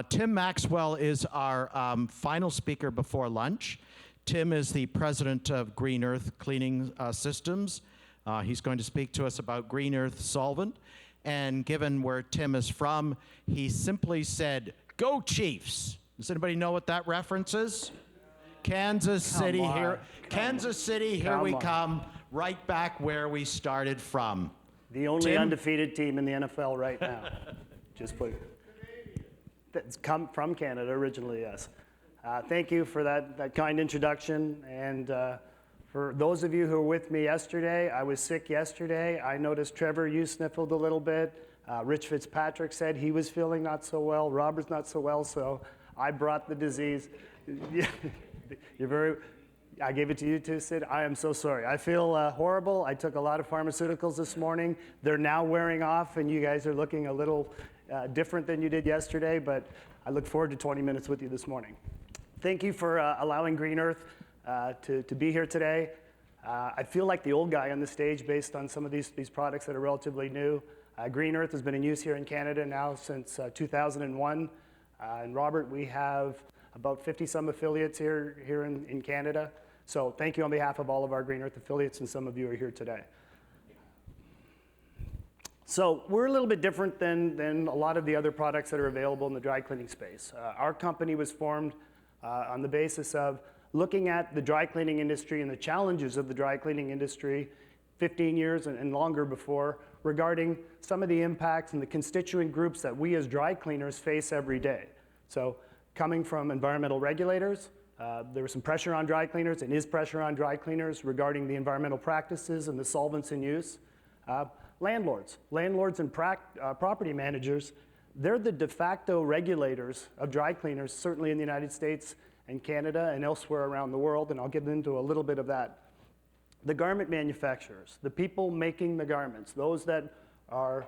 Tim Maxwell is our final speaker before lunch. Tim is the president of Green Earth Cleaning Systems. He's going to speak to us about Green Earth Solvent. And given where Tim is from, he simply said, "Go Chiefs." Does anybody know what that reference is? Kansas City, here we come, right back where we started from. The only undefeated team in the NFL right now. Just put that's come from Canada originally, yes. Thank you for that kind introduction. And for those of you who were with me yesterday, I was sick yesterday. I noticed, Trevor, you sniffled a little bit. Rich Fitzpatrick said he was feeling not so well. Robert's not so well, so I brought the disease. I gave it to you too, Sid. I am so sorry. I feel horrible. I took a lot of pharmaceuticals this morning. They're now wearing off, and you guys are looking a little different than you did yesterday, but I look forward to 20 minutes with you this morning. Thank you for allowing Green Earth to be here today. I feel like the old guy on the stage based on some of these products that are relatively new. Green Earth has been in use here in Canada now since 2001. And Robert, we have about 50-some affiliates here in Canada. So thank you on behalf of all of our Green Earth affiliates, and some of you are here today. So we're a little bit different than a lot of the other products that are available in the dry cleaning space. Our company was formed on the basis of looking at the dry cleaning industry and the challenges of the dry cleaning industry 15 years and longer before, regarding some of the impacts and the constituent groups that we as dry cleaners face every day. So coming from environmental regulators, there was some pressure on dry cleaners and is pressure on dry cleaners regarding the environmental practices and the solvents in use. Landlords and property managers, they're the de facto regulators of dry cleaners, certainly in the United States and Canada and elsewhere around the world, and I'll get into a little bit of that. The garment manufacturers, the people making the garments, those that are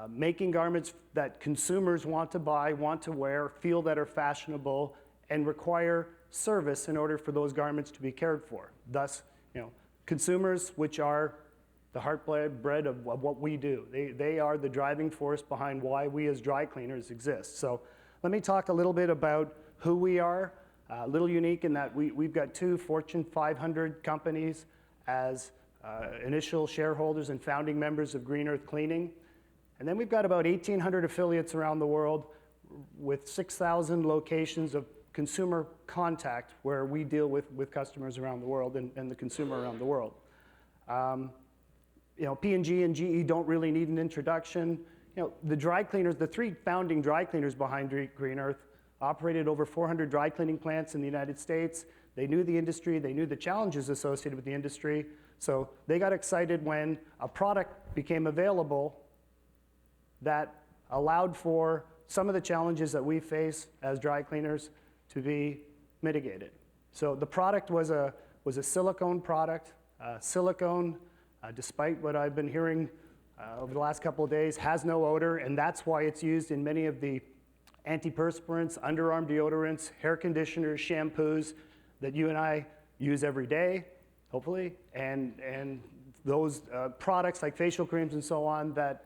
making garments that consumers want to buy, want to wear, feel that are fashionable, and require service in order for those garments to be cared for. Thus, consumers, which are the heartbread of what we do. They are the driving force behind why we as dry cleaners exist. So let me talk a little bit about who we are. A little unique in that we've got 2 Fortune 500 companies as initial shareholders and founding members of Green Earth Cleaning. And then we've got about 1,800 affiliates around the world with 6,000 locations of consumer contact where we deal with customers around the world and the consumer around the world. P&G and GE don't really need an introduction. The dry cleaners, the 3 founding dry cleaners behind Green Earth operated over 400 dry cleaning plants in the United States. They knew the industry, they knew the challenges associated with the industry, so they got excited when a product became available that allowed for some of the challenges that we face as dry cleaners to be mitigated. So the product was a silicone product. Silicone, despite what I've been hearing over the last couple of days, has no odor, and that's why it's used in many of the antiperspirants, underarm deodorants, hair conditioners, shampoos that you and I use every day, hopefully, and those products like facial creams and so on that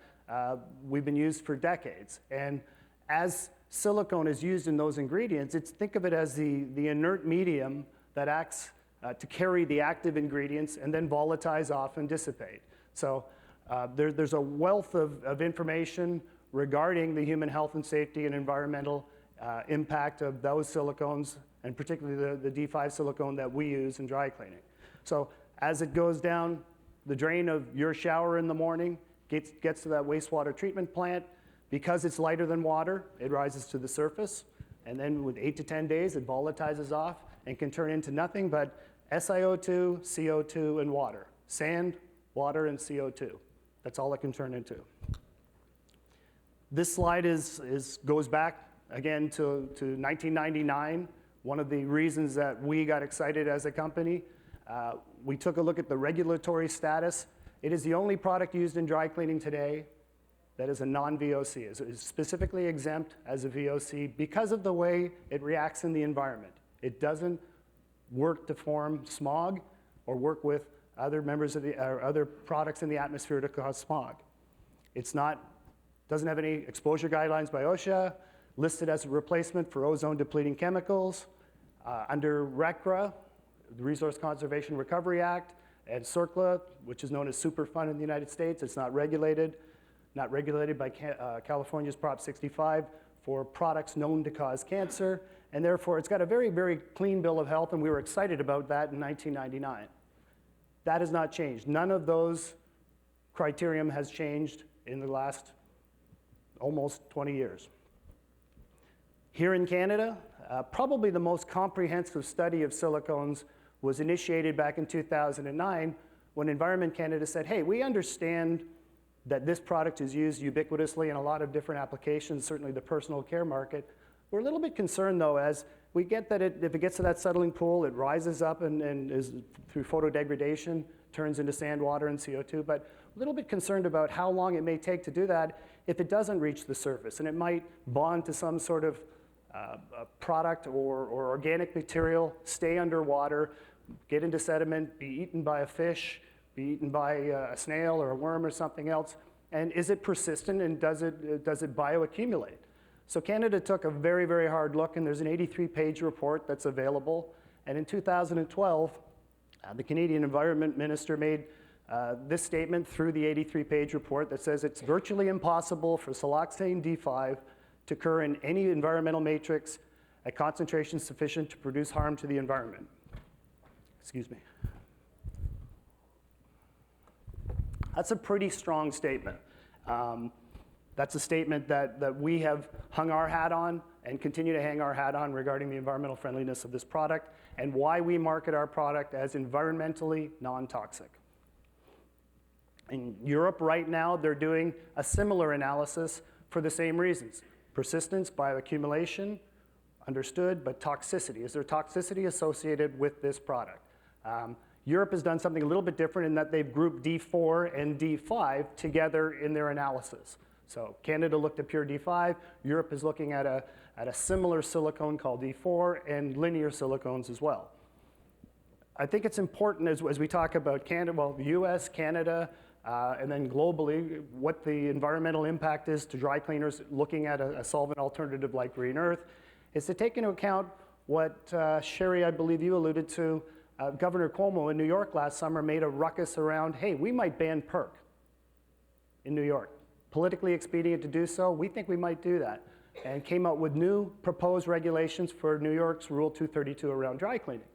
we've been used for decades. And as silicone is used in those ingredients, think of it as the inert medium that acts to carry the active ingredients and then volatilize off and dissipate. So there's a wealth of information regarding the human health and safety and environmental impact of those silicones, and particularly the D5 silicone that we use in dry cleaning. So as it goes down the drain of your shower in the morning, gets to that wastewater treatment plant, because it's lighter than water, it rises to the surface, and then with 8 to 10 days, it volatilizes off and can turn into nothing but SiO2, CO2, and water. Sand, water, and CO2. That's all it can turn into. This slide goes back again to 1999. One of the reasons that we got excited as a company, we took a look at the regulatory status. It is the only product used in dry cleaning today that is a non-VOC. It is specifically exempt as a VOC because of the way it reacts in the environment. It doesn't work to form smog or work with other members of or other products in the atmosphere to cause smog. Doesn't have any exposure guidelines by OSHA. listed as a replacement for ozone-depleting chemicals. Under RCRA, the Resource Conservation Recovery Act, and CERCLA, which is known as Superfund in the United States, it's not regulated by California's Prop 65 for products known to cause cancer, and therefore it's got a very, very clean bill of health, and we were excited about that in 1999. That has not changed. None of those criterion has changed in the last almost 20 years. Here in Canada, probably the most comprehensive study of silicones was initiated back in 2009 when Environment Canada said, hey, we understand that this product is used ubiquitously in a lot of different applications, certainly the personal care market. We're a little bit concerned though, as we get that if it gets to that settling pool, it rises up and is through photodegradation, turns into sand, water, and CO2, but a little bit concerned about how long it may take to do that if it doesn't reach the surface, and it might bond to some sort of a product or organic material, stay underwater, get into sediment, be eaten by a fish, be eaten by a snail or a worm or something else, and is it persistent and does it bioaccumulate? So Canada took a very, very hard look, and there's an 83-page report that's available, and in 2012, the Canadian Environment Minister made this statement through the 83-page report that says it's virtually impossible for siloxane D5 to occur in any environmental matrix at concentrations sufficient to produce harm to the environment. Excuse me. That's a pretty strong statement. That's a statement that we have hung our hat on and continue to hang our hat on regarding the environmental friendliness of this product and why we market our product as environmentally non-toxic. In Europe right now, they're doing a similar analysis for the same reasons. Persistence, bioaccumulation, understood, but toxicity. Is there toxicity associated with this product? Europe has done something a little bit different in that they've grouped D4 and D5 together in their analysis. So Canada looked at pure D5, Europe is looking at a similar silicone called D4 and linear silicones as well. I think it's important as we talk about Canada, well, the US, Canada, and then globally, what the environmental impact is to dry cleaners looking at a solvent alternative like Green Earth, is to take into account what Sherry, I believe you alluded to, Governor Cuomo in New York last summer made a ruckus around, hey, we might ban PERC in New York. Politically expedient to do so, we think we might do that, and came out with new proposed regulations for New York's Rule 232 around dry cleaning.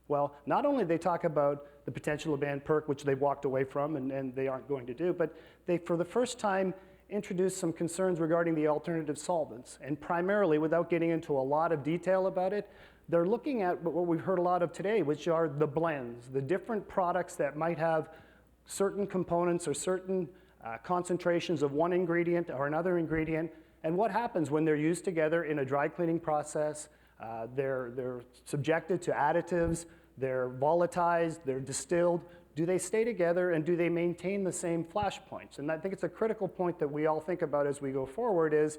Well, not only they talk about the potential to ban PERC, which they've walked away from and they aren't going to do, but they, for the first time, introduced some concerns regarding the alternative solvents. And primarily, without getting into a lot of detail about it, they're looking at what we've heard a lot of today, which are the blends, the different products that might have certain components or certain concentrations of one ingredient or another ingredient, and what happens when they're used together in a dry cleaning process. They're subjected to additives, they're volatilized, they're distilled. Do they stay together and do they maintain the same flash points? And I think it's a critical point that we all think about as we go forward is,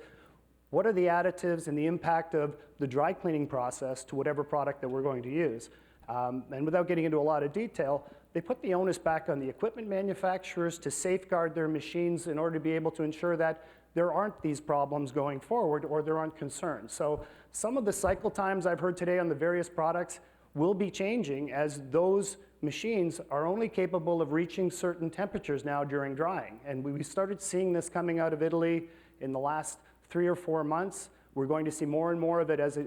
what are the additives and the impact of the dry cleaning process to whatever product that we're going to use? And without getting into a lot of detail, they put the onus back on the equipment manufacturers to safeguard their machines in order to be able to ensure that there aren't these problems going forward or there aren't concerns. So some of the cycle times I've heard today on the various products will be changing as those machines are only capable of reaching certain temperatures now during drying. And we started seeing this coming out of Italy in the last 3 or 4 months. We're going to see more and more of it as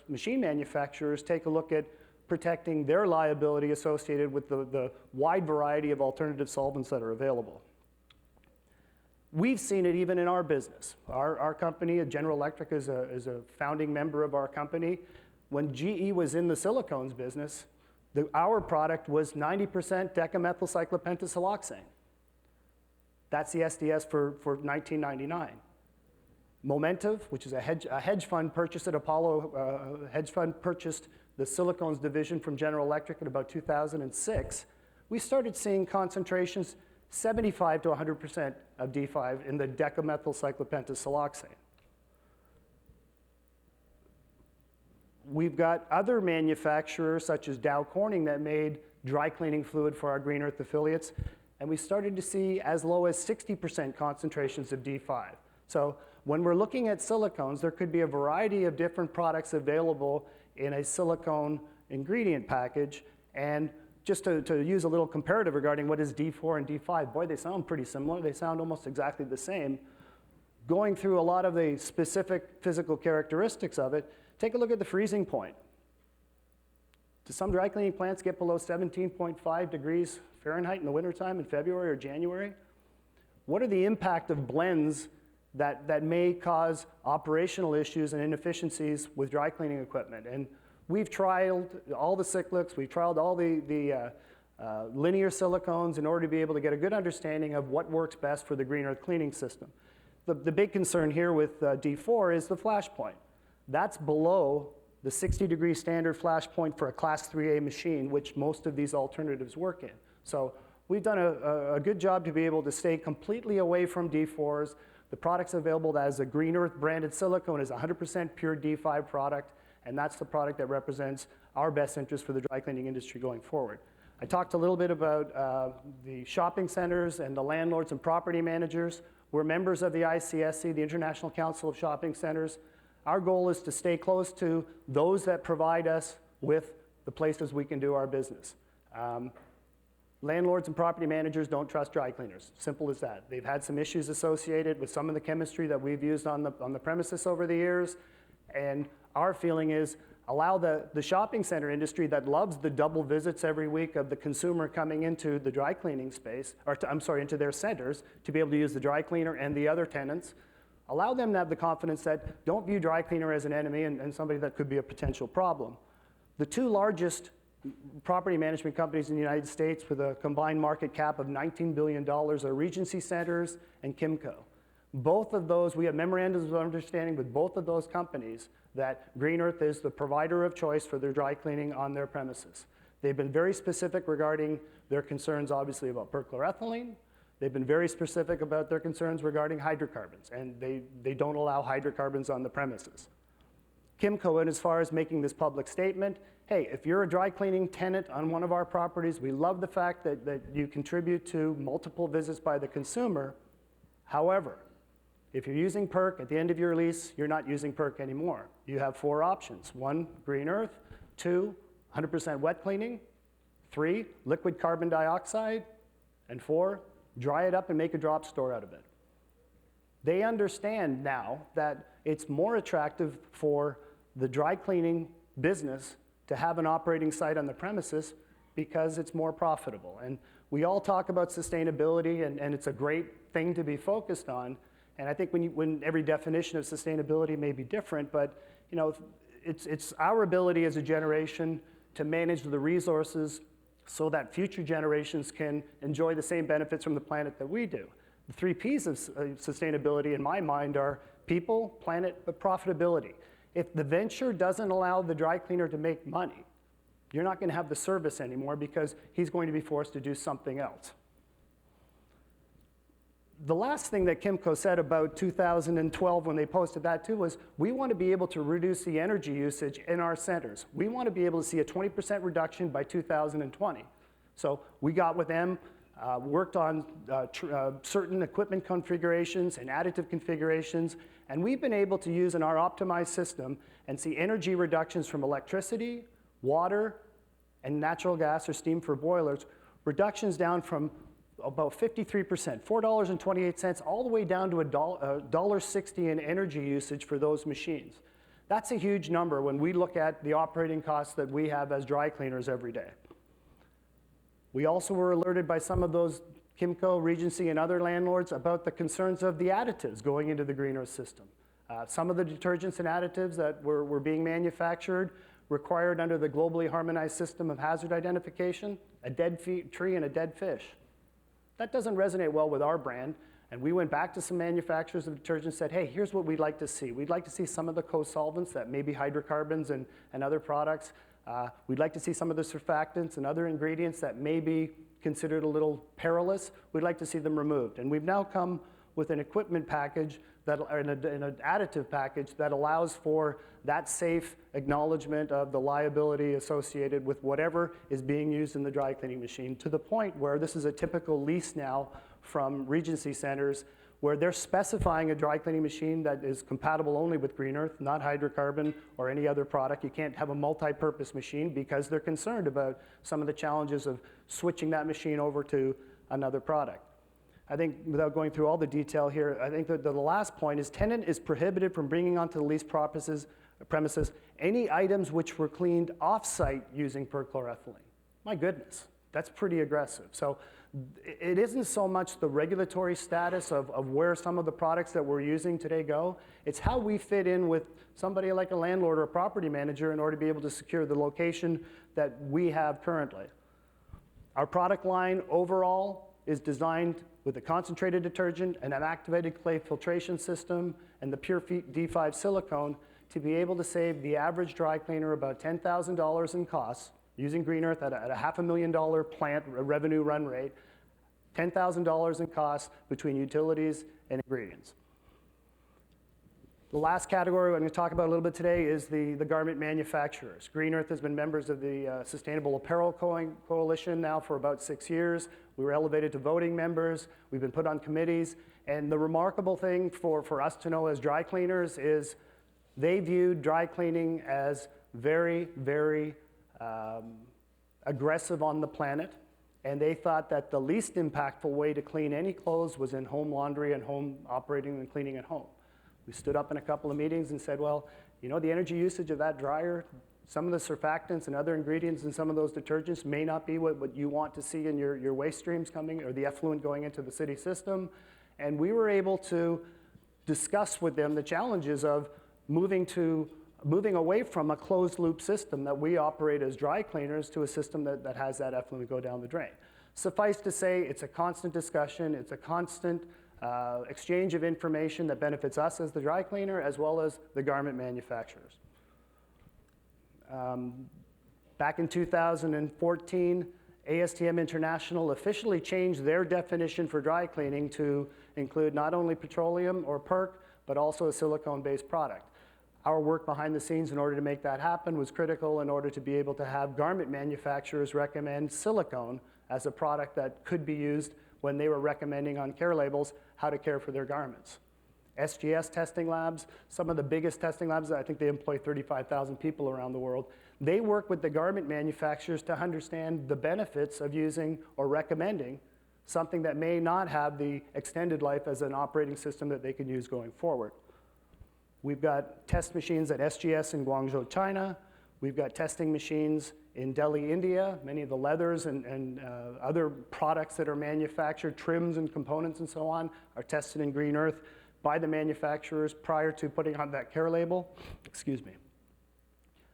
machine manufacturers take a look at protecting their liability associated with the wide variety of alternative solvents that are available. We've seen it even in our business. Our company, General Electric, is a founding member of our company. When GE was in the silicones business, our product was 90% decamethylcyclopentasiloxane. That's the SDS for 1999. Momentive, which is a hedge fund purchased at Apollo, hedge fund purchased the silicones division from General Electric in about 2006. We started seeing concentrations 75 to 100% of D5 in the decamethylcyclopentasiloxane. We've got other manufacturers such as Dow Corning that made dry cleaning fluid for our Green Earth affiliates, and we started to see as low as 60% concentrations of D5. So when we're looking at silicones, there could be a variety of different products available in a silicone ingredient package. And just to use a little comparative regarding what is D4 and D5, boy, they sound pretty similar. They sound almost exactly the same. Going through a lot of the specific physical characteristics of it, take a look at the freezing point. Do some dry cleaning plants get below 17.5 degrees Fahrenheit in the wintertime in February or January? What are the impact of blends that may cause operational issues and inefficiencies with dry cleaning equipment? And we've trialed all the cyclics, we've trialed all the linear silicones in order to be able to get a good understanding of what works best for the Green Earth cleaning system. The big concern here with D4 is the flash point. That's below the 60-degree standard flash point for a Class 3A machine, which most of these alternatives work in. So we've done a good job to be able to stay completely away from D4s. The products available as a Green Earth branded silicone is 100% pure D5 product, and that's the product that represents our best interest for the dry cleaning industry going forward. I talked a little bit about the shopping centers and the landlords and property managers. We're members of the ICSC, the International Council of Shopping Centers. Our goal is to stay close to those that provide us with the places we can do our business. Landlords and property managers don't trust dry cleaners. Simple as that. They've had some issues associated with some of the chemistry that we've used on the premises over the years. And our feeling is allow the shopping center industry that loves the double visits every week of the consumer coming into the dry cleaning space, or into their centers to be able to use the dry cleaner and the other tenants. Allow them to have the confidence that don't view dry cleaner as an enemy and somebody that could be a potential problem. The two largest property management companies in the United States with a combined market cap of $19 billion are Regency Centers and Kimco. Both of those, we have memorandums of understanding with both of those companies that Green Earth is the provider of choice for their dry cleaning on their premises. They've been very specific regarding their concerns, obviously, about perchloroethylene. They've been very specific about their concerns regarding hydrocarbons, and they don't allow hydrocarbons on the premises. Kimco, and as far as making this public statement, hey, if you're a dry cleaning tenant on one of our properties, we love the fact that you contribute to multiple visits by the consumer. However, if you're using PERC at the end of your lease, you're not using PERC anymore. You have 4 options. 1, Green Earth. 2, 100% wet cleaning. 3, liquid carbon dioxide. And 4, dry it up and make a drop store out of it. They understand now that it's more attractive for the dry cleaning business to have an operating site on the premises because it's more profitable. And we all talk about sustainability, and it's a great thing to be focused on. And I think when every definition of sustainability may be different, but it's our ability as a generation to manage the resources so that future generations can enjoy the same benefits from the planet that we do. The 3 Ps of sustainability in my mind are people, planet, but profitability. If the venture doesn't allow the dry cleaner to make money, you're not going to have the service anymore because he's going to be forced to do something else. The last thing that Kimco said about 2012 when they posted that too was, we want to be able to reduce the energy usage in our centers. We want to be able to see a 20% reduction by 2020. So we got with them, worked on certain equipment configurations and additive configurations, and we've been able to use in our optimized system and see energy reductions from electricity, water, and natural gas or steam for boilers, reductions down from about 53%, $4.28, all the way down to $1.60 in energy usage for those machines. That's a huge number when we look at the operating costs that we have as dry cleaners every day. We also were alerted by some of those Kimco, Regency, and other landlords about the concerns of the additives going into the Green Earth system. Some of the detergents and additives that were being manufactured required under the globally harmonized system of hazard identification, a dead tree and a dead fish. That doesn't resonate well with our brand, and we went back to some manufacturers of detergents and said, hey, here's what we'd like to see. We'd like to see some of the co-solvents that may be hydrocarbons and other products. We'd like to see some of the surfactants and other ingredients that may be considered a little perilous. We'd like to see them removed. And we've now come with an equipment package, and an additive package that allows for that safe acknowledgement of the liability associated with whatever is being used in the dry cleaning machine, to the point where this is a typical lease now from Regency centers where they're specifying a dry cleaning machine that is compatible only with Green Earth, not hydrocarbon or any other product. You can't have a multi-purpose machine because they're concerned about some of the challenges of switching that machine over to another product. I think, without going through all the detail here, I think that the last point is tenant is prohibited from bringing onto the leased premises any items which were cleaned off-site using perchloroethylene. My goodness, that's pretty aggressive. So it isn't so much the regulatory status of where some of the products that we're using today go, it's how we fit in with somebody like a landlord or a property manager in order to be able to secure the location that we have currently. Our product line overall is designed with a concentrated detergent and an activated clay filtration system and the Pure D5 silicone to be able to save the average dry cleaner about $10,000 in costs using Green Earth at a $500,000 plant revenue run rate, $10,000 in costs between utilities and ingredients. The last category I'm going to talk about a little bit today is the garment manufacturers. Green Earth has been members of the Sustainable Apparel Coalition now for about 6 years. We were elevated to voting members. We've been put on committees. And the remarkable thing for us to know as dry cleaners is they viewed dry cleaning as very, very aggressive on the planet. And they thought that the least impactful way to clean any clothes was in home laundry and home operating and cleaning at home. We stood up in a couple of meetings and said, well, you know, the energy usage of that dryer, some of the surfactants and other ingredients in some of those detergents may not be what you want to see in your waste streams coming, or the effluent going into the city system. And we were able to discuss with them the challenges of moving away from a closed loop system that we operate as dry cleaners to a system that has that effluent go down the drain. Suffice to say, it's a constant discussion, it's a constant exchange of information that benefits us as the dry cleaner as well as the garment manufacturers. Back in 2014, ASTM International officially changed their definition for dry cleaning to include not only petroleum or PERC, but also a silicone-based product. Our work behind the scenes in order to make that happen was critical in order to be able to have garment manufacturers recommend silicone as a product that could be used when they were recommending on care labels how to care for their garments. SGS testing labs, some of the biggest testing labs, I think they employ 35,000 people around the world. They work with the garment manufacturers to understand the benefits of using or recommending something that may not have the extended life as an operating system that they can use going forward. We've got test machines at SGS in Guangzhou, China. We've got testing machines in Delhi, India. Many of the leathers and other products that are manufactured, trims and components and so on, are tested in Green Earth by the manufacturers prior to putting on that care label. Excuse me.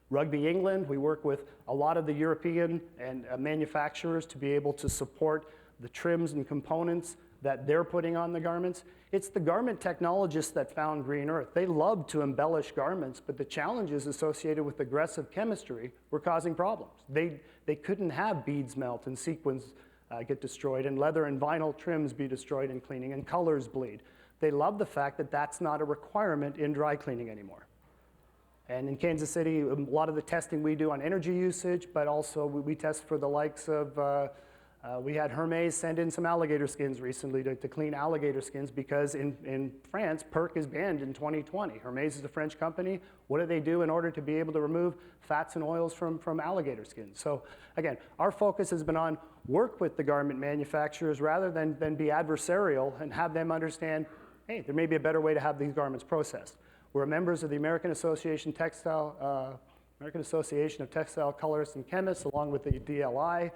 Rugby, England, we work with a lot of the European and manufacturers to be able to support the trims and components that they're putting on the garments. It's the garment technologists that found Green Earth. They love to embellish garments, but the challenges associated with aggressive chemistry were causing problems. They couldn't have beads melt and sequins get destroyed and leather and vinyl trims be destroyed in cleaning and colors bleed. They love the fact that that's not a requirement in dry cleaning anymore. And in Kansas City, a lot of the testing we do on energy usage, but also we test for the likes of, we had Hermes send in some alligator skins recently to clean alligator skins because in France, PERC is banned in 2020. Hermes is a French company. What do they do in order to be able to remove fats and oils from alligator skins? So again, our focus has been on work with the garment manufacturers rather than be adversarial and have them understand, hey, there may be a better way to have these garments processed. We're members of the American Association of Textile Colorists and Chemists, along with the DLI.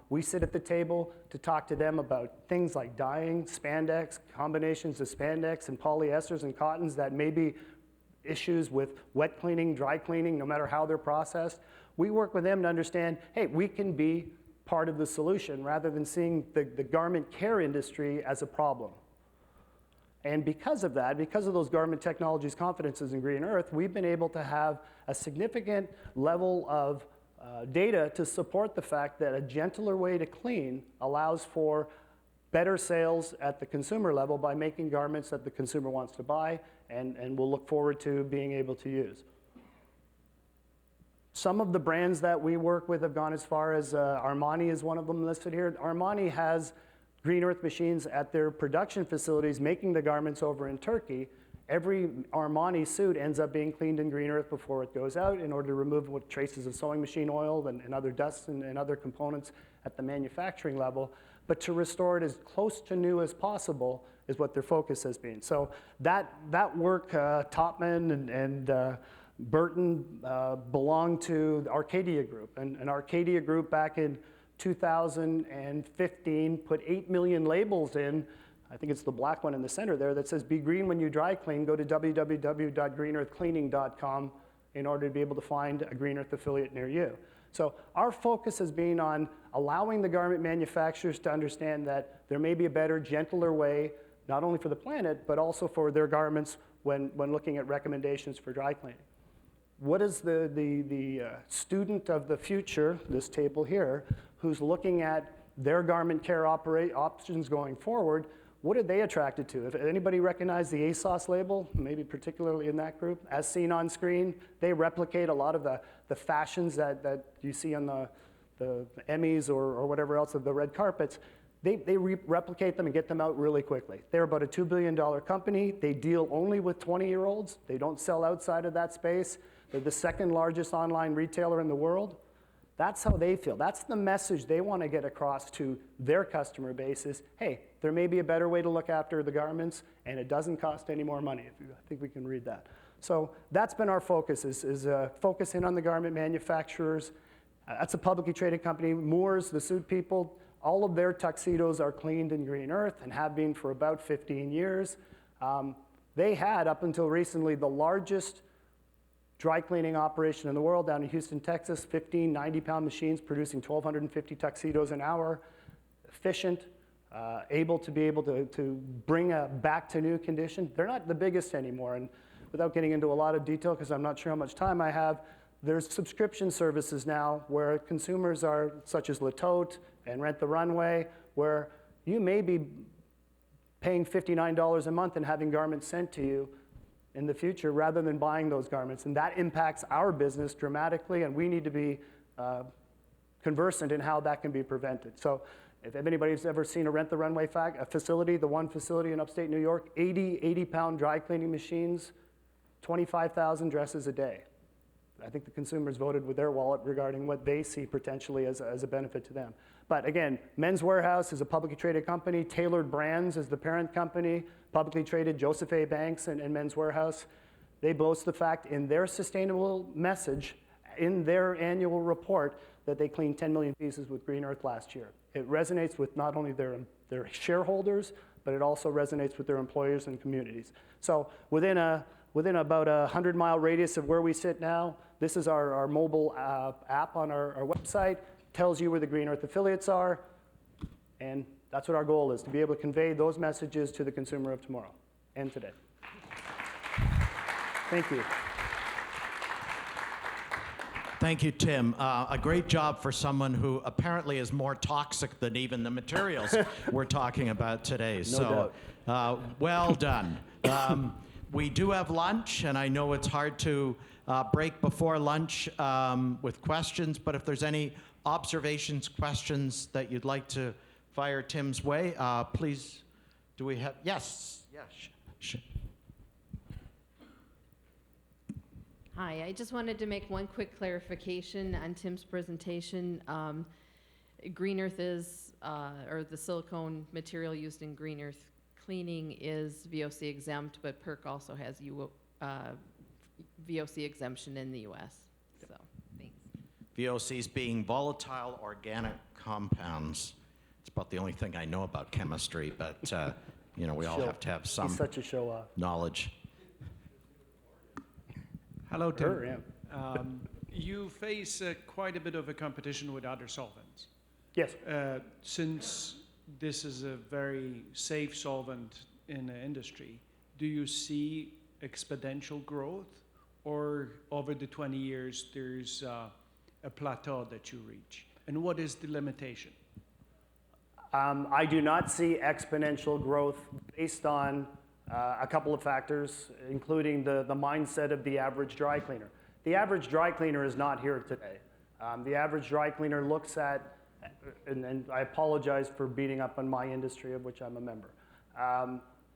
We sit at the table to talk to them about things like dyeing, spandex, combinations of spandex and polyesters and cottons that may be issues with wet cleaning, dry cleaning, no matter how they're processed. We work with them to understand, hey, we can be part of the solution rather than seeing the garment care industry as a problem. And because of that, because of those garment technologies confidences in Green Earth, we've been able to have a significant level of data to support the fact that a gentler way to clean allows for better sales at the consumer level by making garments that the consumer wants to buy and will look forward to being able to use. Some of the brands that we work with have gone as far as Armani is one of them listed here. Armani has Green Earth machines at their production facilities making the garments over in Turkey, every Armani suit ends up being cleaned in Green Earth before it goes out in order to remove what traces of sewing machine oil and other dusts and other components at the manufacturing level. But to restore it as close to new as possible is what their focus has been. So that work, Topman and Burton belonged to the Arcadia Group. And Arcadia Group back in 2015 put 8 million labels in. I think it's the black one in the center there that says, "Be green when you dry clean." Go to www.greenearthcleaning.com in order to be able to find a Green Earth affiliate near you. So our focus has been on allowing the garment manufacturers to understand that there may be a better, gentler way, not only for the planet, but also for their garments when looking at recommendations for dry cleaning. What is the student of the future, this table here, who's looking at their garment care options going forward, what are they attracted to? If anybody recognize the ASOS label, maybe particularly in that group, as seen on screen, they replicate a lot of the fashions that you see on the Emmys or whatever else of the red carpets. They replicate them and get them out really quickly. They're about a $2 billion company. They deal only with 20-year-olds. They don't sell outside of that space. They're the second largest online retailer in the world. That's how they feel. That's the message they want to get across to their customer base is, hey, there may be a better way to look after the garments, and it doesn't cost any more money. I think we can read that. So that's been our focus, is focus in on the garment manufacturers. That's a publicly traded company. Moores, the suit people, all of their tuxedos are cleaned in Green Earth and have been for about 15 years. They had, up until recently, the largest dry cleaning operation in the world down in Houston, Texas, 15 90-pound machines producing 1,250 tuxedos an hour, efficient, able to bring back to new condition. They're not the biggest anymore, and without getting into a lot of detail, because I'm not sure how much time I have, there's subscription services now where consumers are, such as La Tote and Rent the Runway, where you may be paying $59 a month and having garments sent to you in the future rather than buying those garments. And that impacts our business dramatically, and we need to be conversant in how that can be prevented. So if anybody's ever seen a Rent the Runway facility, the one facility in upstate New York, 80-pound dry cleaning machines, 25,000 dresses a day. I think the consumers voted with their wallet regarding what they see potentially as a benefit to them. But again, Men's Warehouse is a publicly traded company. Tailored Brands is the parent company, publicly traded, Joseph A. Banks and Men's Warehouse. They boast the fact in their sustainable message, in their annual report, that they cleaned 10 million pieces with Green Earth last year. It resonates with not only their shareholders, but it also resonates with their employers and communities. So within about a 100-mile radius of where we sit now, this is our mobile app on our website, tells you where the Green Earth affiliates are, and that's what our goal is, to be able to convey those messages to the consumer of tomorrow and today. Thank you. Thank you, Tim. A great job for someone who apparently is more toxic than even the materials we're talking about today. No doubt. Well done. We do have lunch, and I know it's hard to break before lunch with questions, but if there's any observations, questions that you'd like to fire Tim's way, please. Do we have? Yes. Yes. Hi, I just wanted to make one quick clarification on Tim's presentation. Green Earth is, or the silicone material used in Green Earth cleaning is VOC exempt, but PERC also has VOC exemption in the U.S. So, thanks. VOCs being volatile organic compounds. It's about the only thing I know about chemistry, but we all have to have some He's such a show-off. knowledge. Hello, Tim. Sure, yeah. You face quite a bit of a competition with other solvents. Yes. Since this is a very safe solvent in the industry, do you see exponential growth, or over the 20 years there's a plateau that you reach? And what is the limitation? I do not see exponential growth based on a couple of factors, including the mindset of the average dry cleaner. The average dry cleaner is not here today. The average dry cleaner looks at and I apologize for beating up on my industry, of which I'm a member.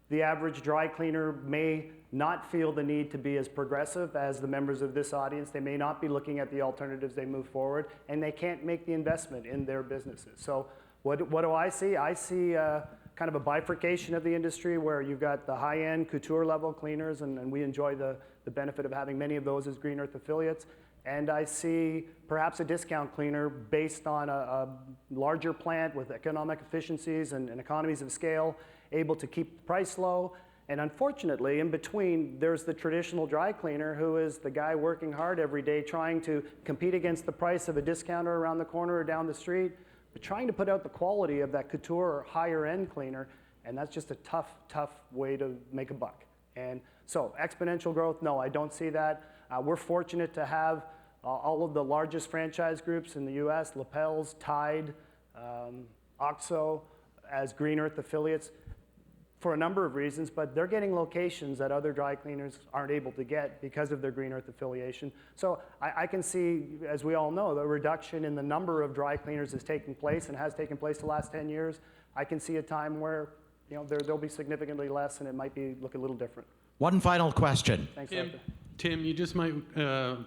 The average dry cleaner may not feel the need to be as progressive as the members of this audience. They may not be looking at the alternatives they move forward, and they can't make the investment in their businesses. So what do I see? I see kind of a bifurcation of the industry where you've got the high-end couture level cleaners, and we enjoy the benefit of having many of those as Green Earth affiliates. And I see perhaps a discount cleaner based on a larger plant with economic efficiencies and economies of scale, able to keep the price low. And unfortunately, in between, there's the traditional dry cleaner who is the guy working hard every day trying to compete against the price of a discounter around the corner or down the street, but trying to put out the quality of that couture or higher end cleaner. And that's just a tough, tough way to make a buck. And so exponential growth, no, I don't see that. We're fortunate to have all of the largest franchise groups in the US, Lapels, Tide, OXO, as Green Earth affiliates for a number of reasons, but they're getting locations that other dry cleaners aren't able to get because of their Green Earth affiliation. So I can see, as we all know, the reduction in the number of dry cleaners is taking place and has taken place the last 10 years. I can see a time where there'll be significantly less and it might look a little different. One final question. Thanks, Arthur. Tim, you just might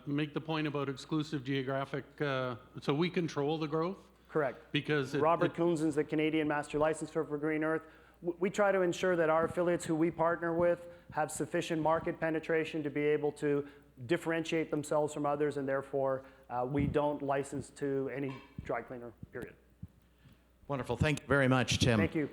make the point about exclusive geographic, so we control the growth? Correct. Because Robert Coonsen's the Canadian Master Licensor for Green Earth. We try to ensure that our affiliates who we partner with have sufficient market penetration to be able to differentiate themselves from others, and therefore we don't license to any dry cleaner, period. Wonderful. Thank you very much, Tim. Thank you.